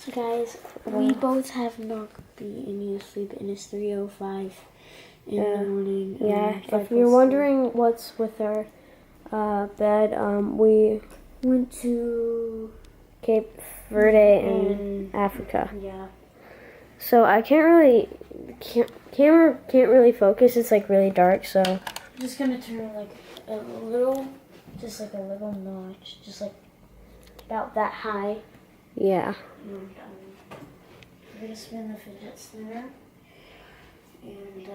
So guys, we both have narcolepsy and need to sleep, and it's 3:05 in the morning. Yeah, if you're wondering what's with our bed, we went to Cape Verde in Africa. Yeah. So I camera can't really focus. It's like really dark. So I'm just gonna turn like a little notch, just like about that high. Yeah. And, I'm gonna spin the fidget spinner, and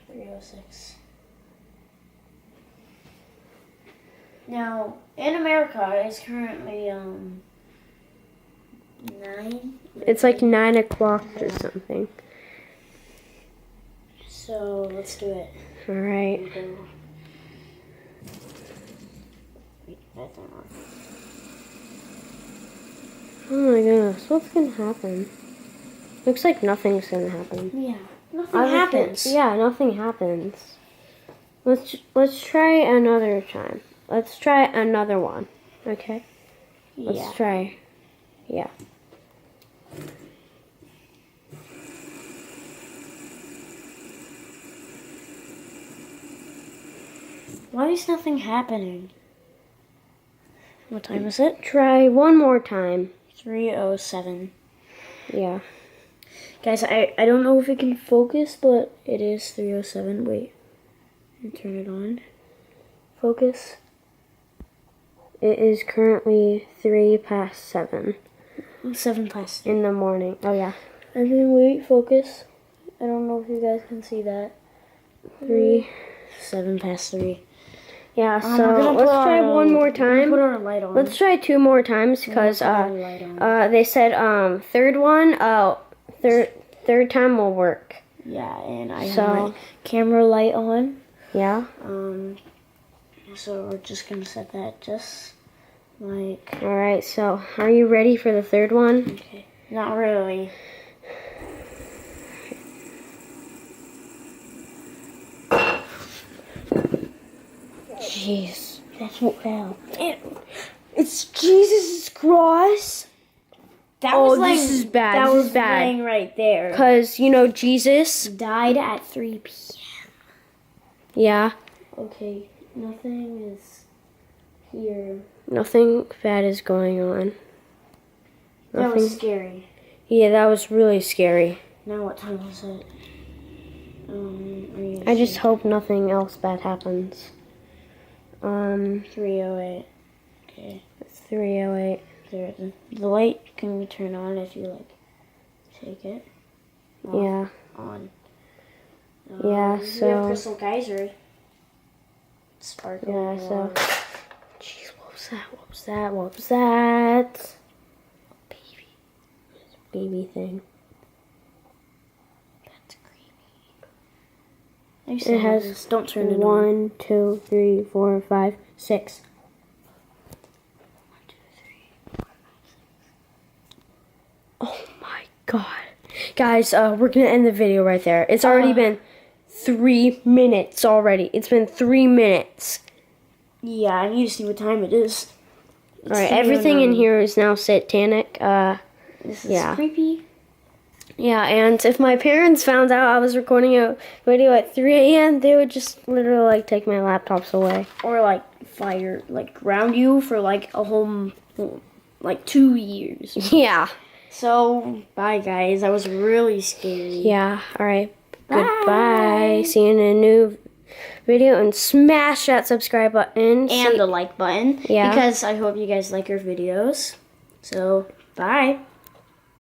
3:06. Now in America, it's currently 9. It's like 9 o'clock or something. So let's do it. All right. Oh my goodness, what's gonna happen? Looks like nothing's gonna happen. Yeah, nothing happens. Yeah, nothing happens. Let's try another time. Let's try another one. Okay. Let's try. Yeah. Why is nothing happening? What time is it? Try one more time. 3:07. Yeah. Guys, I don't know if it can focus, but it is 3:07. Wait. Let me turn it on. Focus. It is currently 7:03. 7:03. In the morning. Oh yeah. And then wait, focus. I don't know if you guys can see that. 7:03. Yeah, so let's try one more time. Put our light on. Let's try 2 more times because they said third time will work. Yeah, and I have my camera light on. Yeah. So we're just gonna set that just like. All right. So are you ready for the third one? Okay. Not really. Jeez. That's what fell. It's Jesus Christ. This is bad. That this was is bad. laying right there. Because, Jesus died at 3 p.m. Yeah. Okay, nothing is here. Nothing bad is going on. That was scary. Yeah, that was really scary. Now what time is it? I just hope nothing else bad happens. 3:08. Okay. 3:08. The light can turn on if you take it. Yeah. On. Yeah. So. We have crystal geyser. Sparkling. Yeah. So. Jeez, what was that? What was that? What was that? Baby thing. That's creepy. It has. Don't turn it on. 1, 2, 3, 4, 5, 6. 1, 2, 3, 4, 5, 6. Oh my god. Guys, we're gonna end the video right there. It's already been 3 minutes already. It's been 3 minutes. Yeah, I need to see what time it is. Alright, everything in here is now satanic. This is creepy. Yeah, and if my parents found out I was recording a video at 3 a.m., they would just literally take my laptops away. Or ground you for a whole 2 years. Yeah. So, bye guys. That was really scary. Yeah, alright. Goodbye. See you in a new video, and smash that subscribe button. And the like button. Yeah. Because I hope you guys like our videos. So, bye.